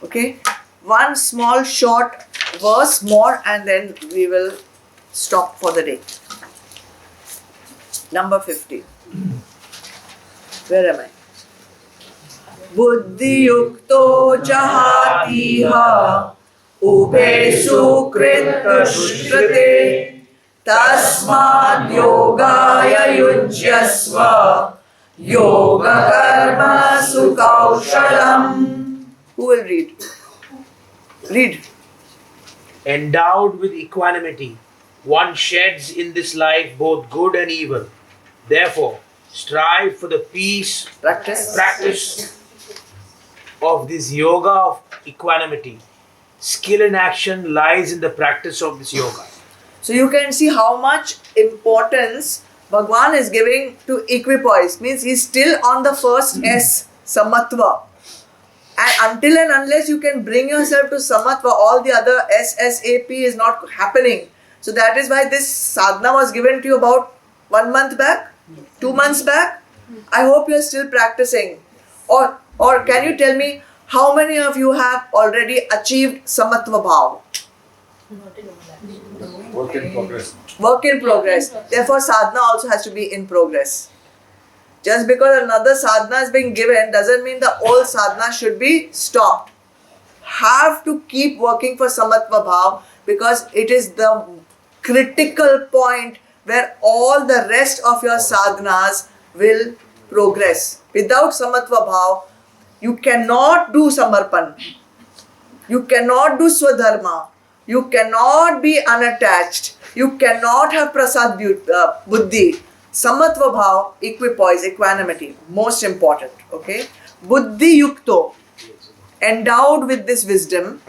Okay, one small short verse more and then we will stop for the day. Number 50. Where am I? Buddhi yukto jahatiha ube sukrita shrute tasmad yogaya yujyasva yoga karma sukaushalam. Who will read? Read. Endowed with equanimity, one sheds in this life both good and evil. Therefore, strive for the peace practice of this yoga of equanimity. Skill in action lies in the practice of this yoga. So you can see how much importance Bhagwan is giving to equipoise. Means he's still on the first S, Samatva. And until and unless you can bring yourself to Samatva, all the other SSAP is not happening. So that is why this sadhana was given to you about 1 month back, 2 months back. I hope you are still practicing. Or can you tell me how many of you have already achieved Samatva Bhav? Work in progress. Work in progress. Therefore, sadhana also has to be in progress. Just because another sadhana is being given doesn't mean the old sadhana should be stopped. Have to keep working for Samatva Bhav because it is the critical point where all the rest of your sadhanas will progress. Without Samatva Bhav, you cannot do Samarpan. You cannot do Swadharma. You cannot be unattached. You cannot have Prasad Buddhi. Samatva Bhav, equipoise, equanimity, most important. Okay? Buddhi Yukto, endowed with this wisdom.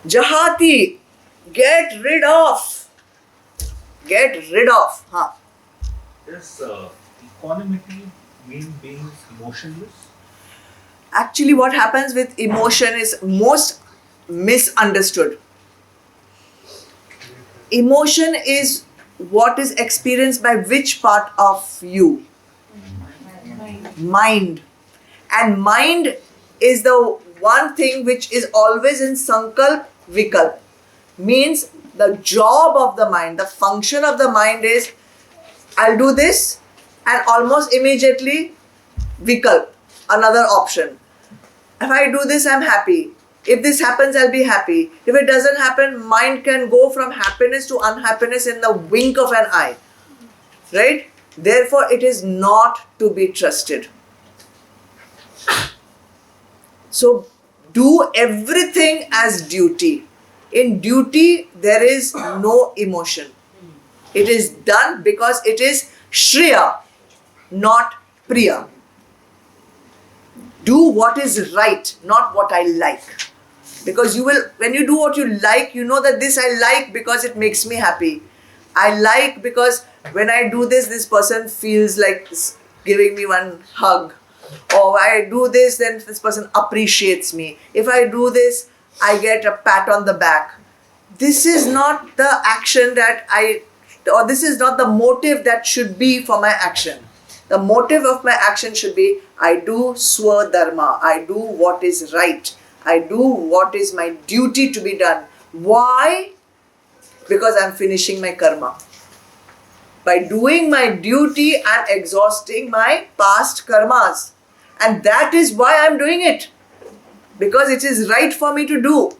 Jahati, get rid of. Get rid of. Huh? Does equanimity mean being emotionless? Actually, what happens with emotion is most misunderstood. Emotion is what is experienced by which part of you? Mind. And mind is the one thing which is always in sankalp vikalp. Means the job of the mind, the function of the mind is I'll do this and almost immediately vikalp, another option. If I do this, I'm happy. If this happens, I'll be happy. If it doesn't happen, mind can go from happiness to unhappiness in the wink of an eye. Right? Therefore, it is not to be trusted. So, do everything as duty. In duty, there is no emotion. It is done because it is Shriya, not Priya. Do what is right, not what I like. Because you will, when you do what you like, you know that this I like because it makes me happy. I like because when I do this, this person feels like giving me one hug. Or I do this, then this person appreciates me. If I do this, I get a pat on the back. This is not the action that or this is not the motive that should be for my action. The motive of my action should be, I do swadharma, I do what is right, I do what is my duty to be done. Why? Because I'm finishing my karma. By doing my duty, I'm exhausting my past karmas. And that is why I'm doing it. Because it is right for me to do.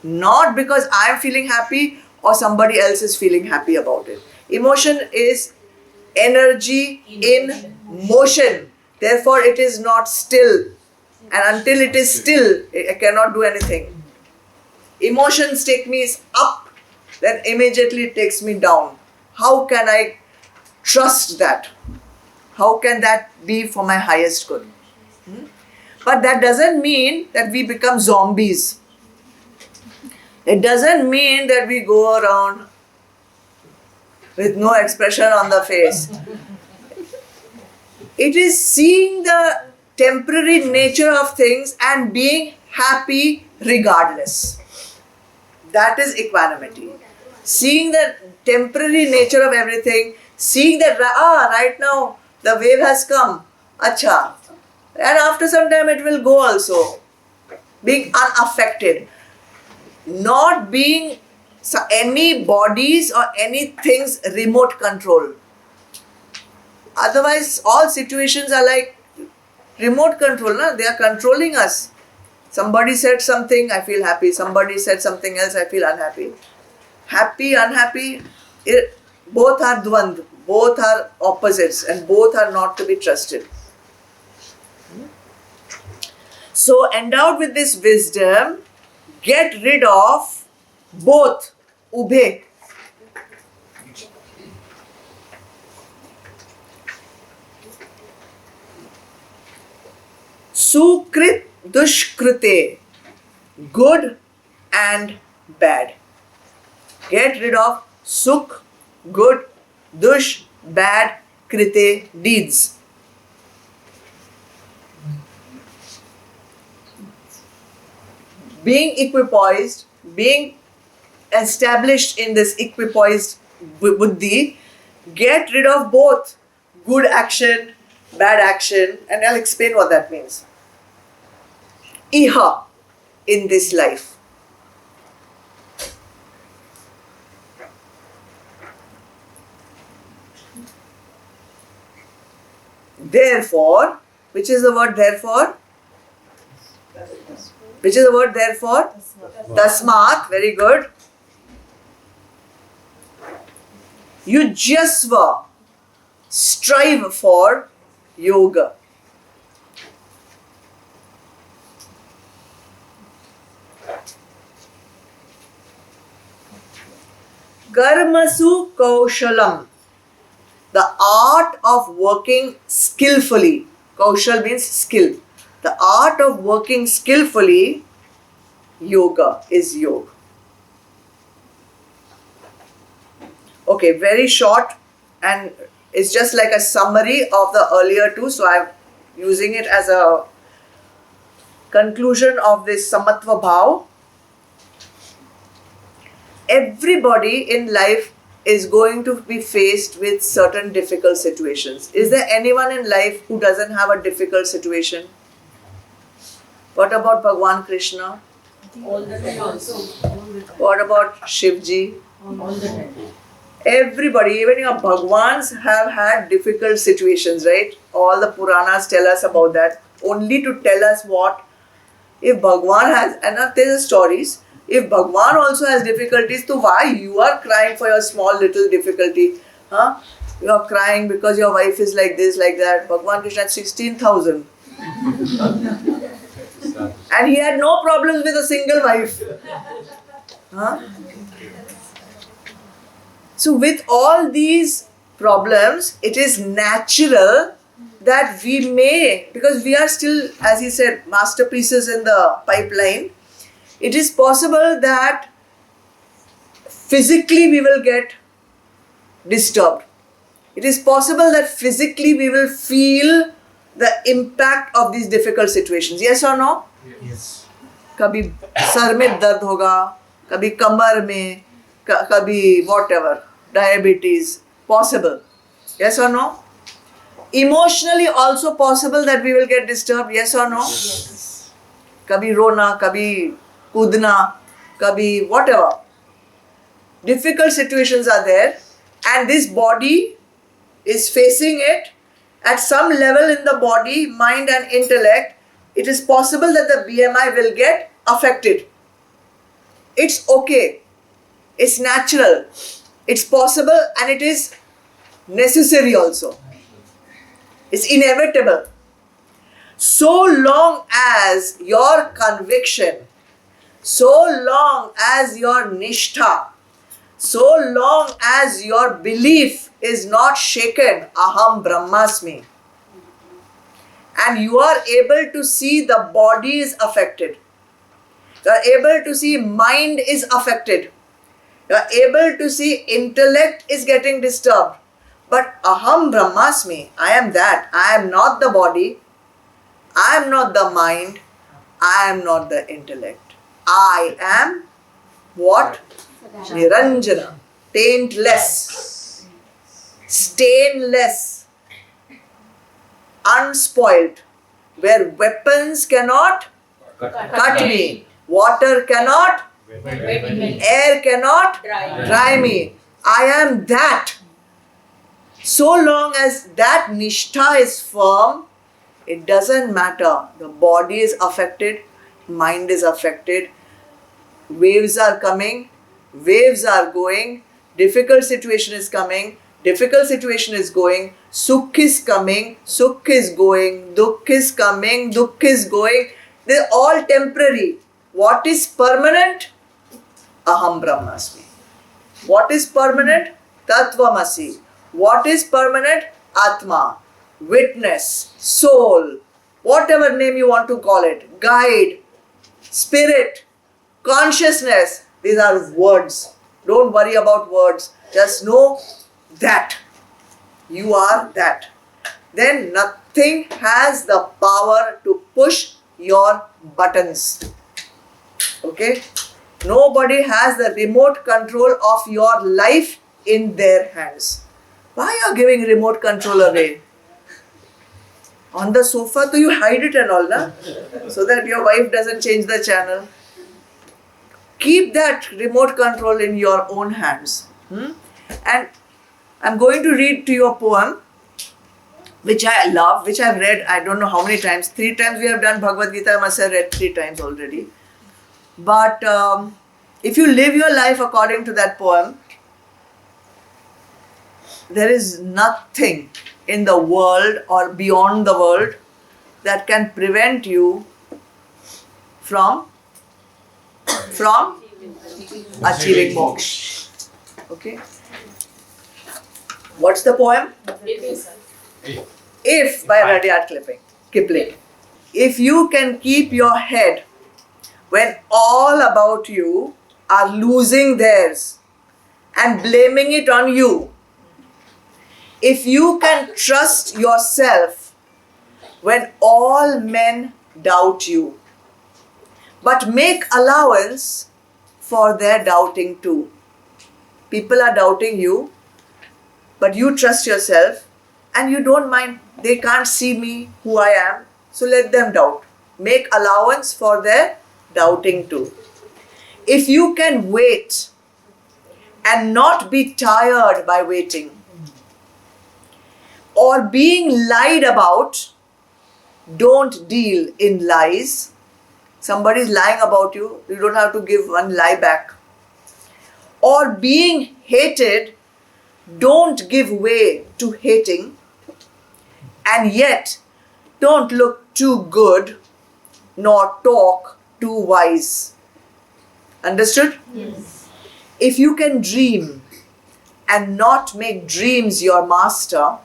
Not because I'm feeling happy or somebody else is feeling happy about it. Emotion is energy in motion. Therefore, it is not still. And until it is still, I cannot do anything. Emotions take me up, then immediately it takes me down. How can I trust that? How can that be for my highest good? But that doesn't mean that we become zombies. It doesn't mean that we go around with no expression on the face. It is seeing the temporary nature of things and being happy regardless. That is equanimity. Seeing the temporary nature of everything, Seeing that, right now the wave has come, acha. And after some time it will go also. Being unaffected. Not being any bodies or anything's remote control. Otherwise, all situations are like remote control, na? They are controlling us. Somebody said something, I feel happy. Somebody said something else, I feel unhappy. Happy, unhappy, both are dvand, both are opposites, and both are not to be trusted. So, endowed with this wisdom, get rid of both ubhe. Sukrit dushkrite, good and bad. Get rid of sukh, good, dush, bad, krite, deeds. Being equipoised, being established in this equipoised buddhi, get rid of both good action, bad action, and I'll explain what that means. Iha, in this life. Therefore, which is the word therefore? Which is the word therefore? Tasmat, very good. Yujyasva, strive for yoga. Karmasu kaushalam, the art of working skillfully. Kaushal means skill. The art of working skillfully, yoga is yoga. Okay, very short, and it's just like a summary of the earlier two, so I'm using it as a conclusion of this Samatva Bhav. Everybody in life is going to be faced with certain difficult situations. Is there anyone in life who doesn't have a difficult situation? What about Bhagwan Krishna? All the time also. What about Shivji? All the time. Everybody, even your Bhagwans have had difficult situations, right? All the Puranas tell us about that. Only to tell us what? If Bhagwan has, and there are stories, if Bhagwan also has difficulties, so why you are crying for your small little difficulty? Huh? You are crying because your wife is like this, like that. Bhagwan Krishna had 16,000. And he had no problems with a single wife. Huh? So with all these problems, it is natural that we may, because we are still, as he said, masterpieces in the pipeline, it is possible that physically we will get disturbed. It is possible that physically we will feel the impact of these difficult situations. Yes or no? Yes. कभी sir में दर्द होगा, कभी कमर में, कभी whatever, diabetes, possible. Yes or no? Emotionally also possible that we will get disturbed. Yes or no? Yes. कभी रोना, कभी कूदना, कभी whatever. Difficult situations are there, and this body is facing it at some level in the body, mind and intellect. It is possible that the BMI will get affected. It's okay. It's natural. It's possible, and it is necessary also. It's inevitable. So long as your conviction, so long as your nishtha, so long as your belief is not shaken, aham brahmasmi, and you are able to see the body is affected, you are able to see mind is affected, you are able to see intellect is getting disturbed, but aham brahmasmi, I am that, I am not the body, I am not the mind, I am not the intellect. I am what? Niranjana, taintless. stainless, unspoiled, where weapons cannot cut me, water cannot, air cannot dry me. I am that. So long as that nishtha is firm, it doesn't matter. The body is affected, mind is affected, waves are coming, waves are going, difficult situation is coming, difficult situation is going, sukh is coming, sukh is going, dukh is coming, dukh is going. They're all temporary. What is permanent? Aham Brahmasmi. What is permanent? Tattvamasi. What is permanent? Atma. Witness, soul, whatever name you want to call it, guide, spirit, consciousness. These are words. Don't worry about words. Just know that you are that. Then nothing has the power to push your buttons. Okay? Nobody has the remote control of your life in their hands. Why are you giving remote control away? On the sofa, so you hide it and all, na? So that your wife doesn't change the channel. Keep that remote control in your own hands. And I'm going to read to you a poem which I love, which I've read I don't know how many times. 3 times we have done Bhagavad Gita. I must have read 3 times already. But if you live your life according to that poem, there is nothing in the world or beyond the world that can prevent you from achieving moksha. Okay? What's the poem? If by Rudyard Kipling. If you can keep your head when all about you are losing theirs and blaming it on you, if you can trust yourself when all men doubt you, but make allowance for their doubting too. People are doubting you, but you trust yourself and you don't mind. They can't see me, who I am, so let them doubt. Make allowance for their doubting too. If you can wait and not be tired by waiting, or being lied about, don't deal in lies. Somebody is lying about you, you don't have to give one lie back. Or being hated, don't give way to hating. And yet, don't look too good, nor talk too wise. Understood? Yes. If you can dream and not make dreams your master,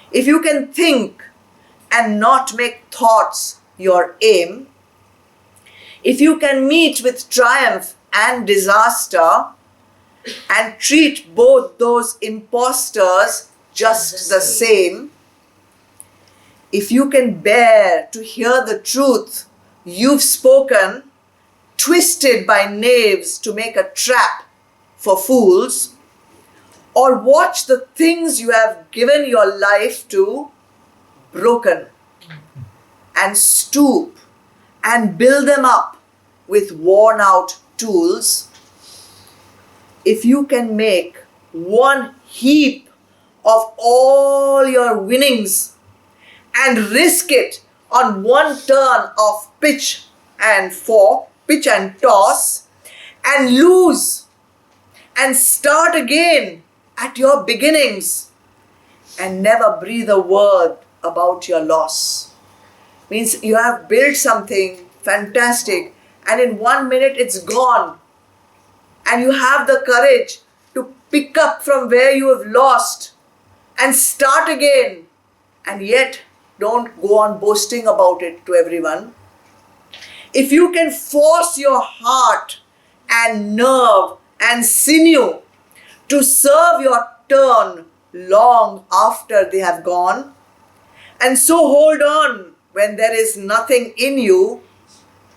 if you can think and not make thoughts your aim, if you can meet with triumph and disaster and treat both those impostors just the same, if you can bear to hear the truth you've spoken, twisted by knaves to make a trap for fools, or watch the things you have given your life to broken and stoop and build them up with worn out tools, if you can make one heap of all your winnings and risk it on one turn of pitch and toss, and lose and start again at your beginnings and never breathe a word about your loss. Means you have built something fantastic and in 1 minute it's gone, and you have the courage to pick up from where you have lost and start again, and yet don't go on boasting about it to everyone. If you can force your heart and nerve and sinew to serve your turn long after they have gone, and so hold on when there is nothing in you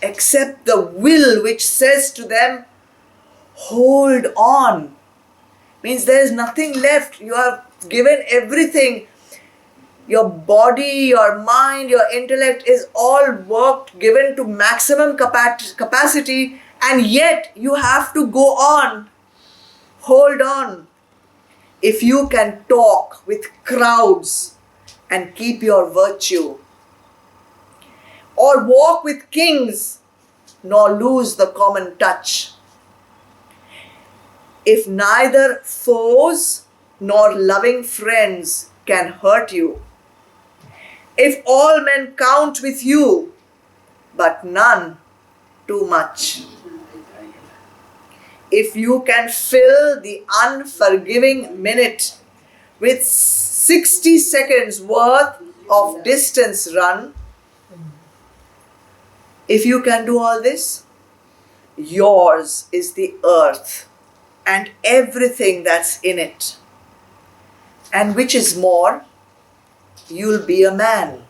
except the will which says to them, hold on, Means there is nothing left. You have given everything. Your body, your mind, your intellect is all worked, given to maximum capacity, and yet you have to go on. Hold on. If you can talk with crowds and keep your virtue, or walk with kings, nor lose the common touch. If neither foes nor loving friends can hurt you, if all men count with you, but none too much, if you can fill the unforgiving minute with 60 seconds worth of distance run, if you can do all this, yours is the earth and everything that's in it. And which is more, you'll be a man,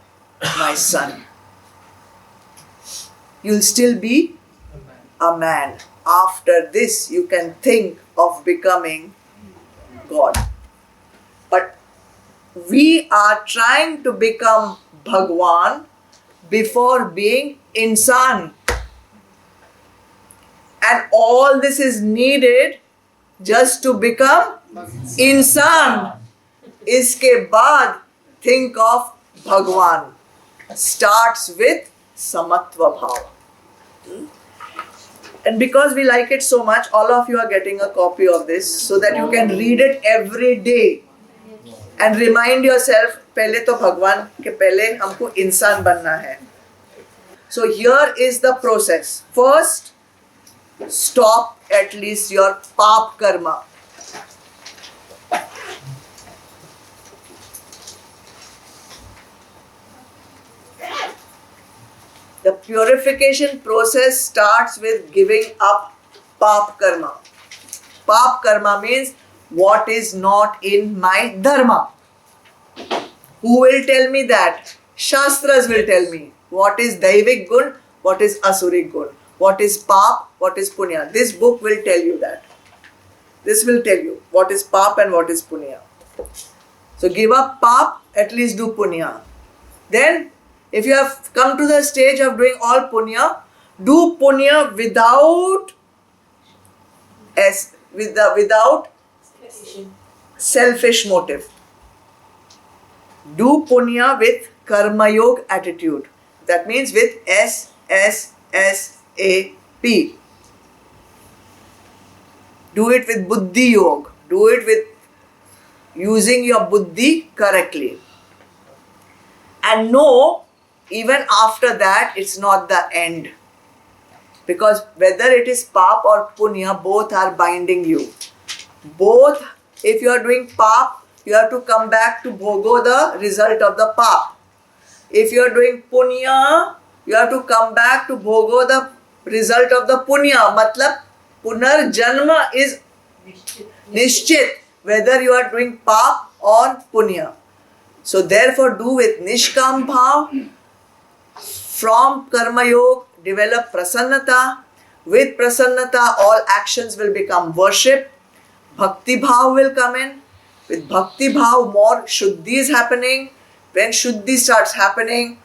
my son. You'll still be a man. After this, you can think of becoming God. But we are trying to become Bhagwan before being insan. And all this is needed just to become insan. Iske baad think of Bhagwan. Starts with Samatva Bhava. And because we like it so much, all of you are getting a copy of this so that you can read it every day and remind yourself, पहले तो भगवान के पहले हमको इंसान बनना है. So here is the process. First, stop at least your paap karma. The purification process starts with giving up paap karma. Paap karma means what is not in my dharma. Who will tell me that? Shastras will tell me what is daivik gun, what is asurik gun, what is paap, what is punya. This book will tell you that. This will tell you what is paap and what is punya. So give up paap, at least do punya. Then if you have come to the stage of doing all punya, do punya without selfish motive. Do punya with karma yoga attitude. That means with SSSAP. Do it with buddhi yoga. Do it with using your buddhi correctly. And know, even after that, it's not the end. Because whether it is paap or punya, both are binding you. Both, if you are doing paap, you have to come back to bhogo the result of the paap. If you are doing punya, you have to come back to bhogo the result of the punya. Matlab, punar janma is nishchit, whether you are doing paap or punya. So therefore do with nishkam bhav. From karma yoga, develop prasannata. With prasannata, all actions will become worship. Bhakti bhav will come in. With bhakti bhav, more shuddhi is happening. When shuddhi starts happening,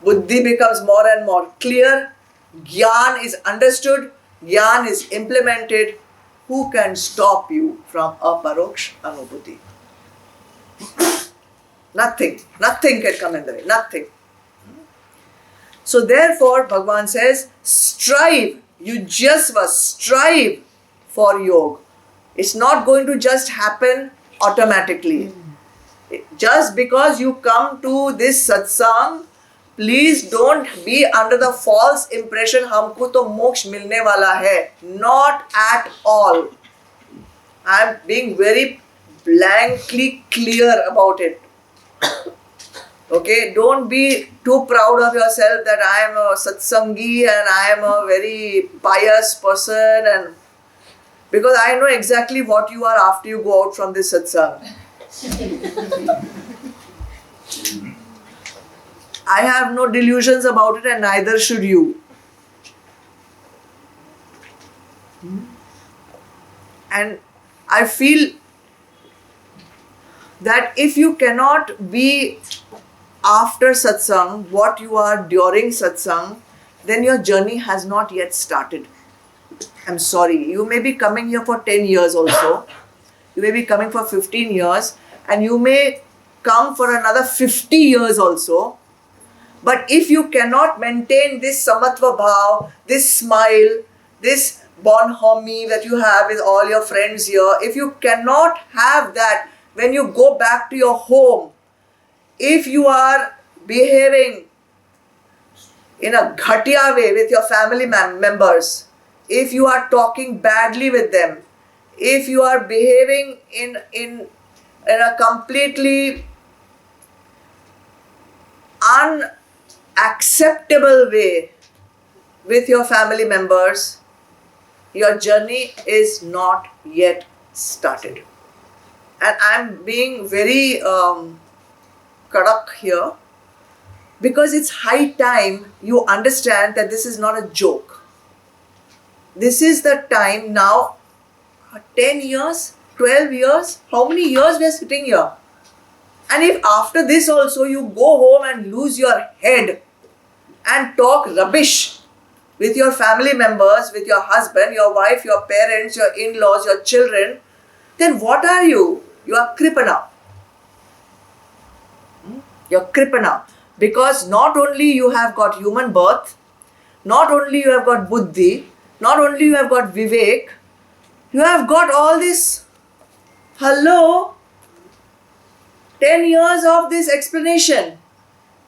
buddhi becomes more and more clear. Gyan is understood. Gyan is implemented. Who can stop you from aparoksh anubhuti? Nothing. Nothing can come in the way. Nothing. So therefore, Bhagavan says, strive. You just must strive for yoga. It's not going to just happen automatically. Just because you come to this satsang, please don't be under the false impression, humko to moksha milne wala hai. Not at all. I am being very blankly clear about it. Okay, don't be too proud of yourself that I am a satsangi and I am a very pious person, and because I know exactly what you are after you go out from this satsang. I have no delusions about it, and neither should you. And I feel that if you cannot be after satsang what you are during satsang, then your journey has not yet started. I'm sorry, you may be coming here for 10 years also, you may be coming for 15 years, and you may come for another 50 years also. But if you cannot maintain this samatva bhav, this smile, this bonhomie that you have with all your friends here, if you cannot have that when you go back to your home, if you are behaving in a ghatiya way with your family members, if you are talking badly with them, if you are behaving in a completely unacceptable way with your family members, your journey is not yet started. And I'm being very kadak here, because it's high time you understand that this is not a joke. This is the time now, 10 years, 12 years, how many years we are sitting here? And if after this also you go home and lose your head and talk rubbish with your family members, with your husband, your wife, your parents, your in-laws, your children, then what are you? You are Kripana. You're Kripana. Because not only you have got human birth, not only you have got buddhi, not only you have got vivek, you have got all this. Hello? 10 years of this explanation.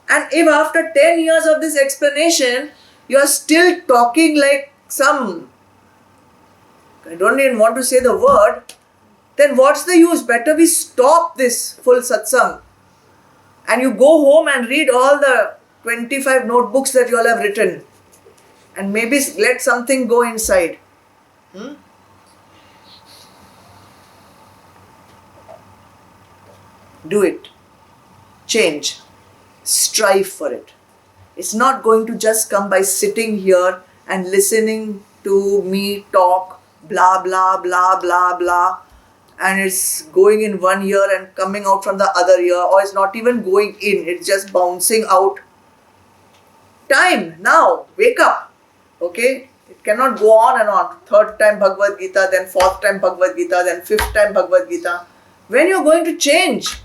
And if after 10 years of this explanation, you are still talking like some, I don't even want to say the word, then what's the use? Better we stop this full satsang. And you go home and read all the 25 notebooks that you all have written. And maybe let something go inside. Do it. Change. Strive for it. It's not going to just come by sitting here and listening to me talk, blah, blah, blah, blah, blah. And it's going in one ear and coming out from the other ear, or it's not even going in, it's just bouncing out. Time, now, wake up. Okay? It cannot go on and on. Third time Bhagavad Gita, then fourth time Bhagavad Gita, then fifth time Bhagavad Gita. When you're going to change?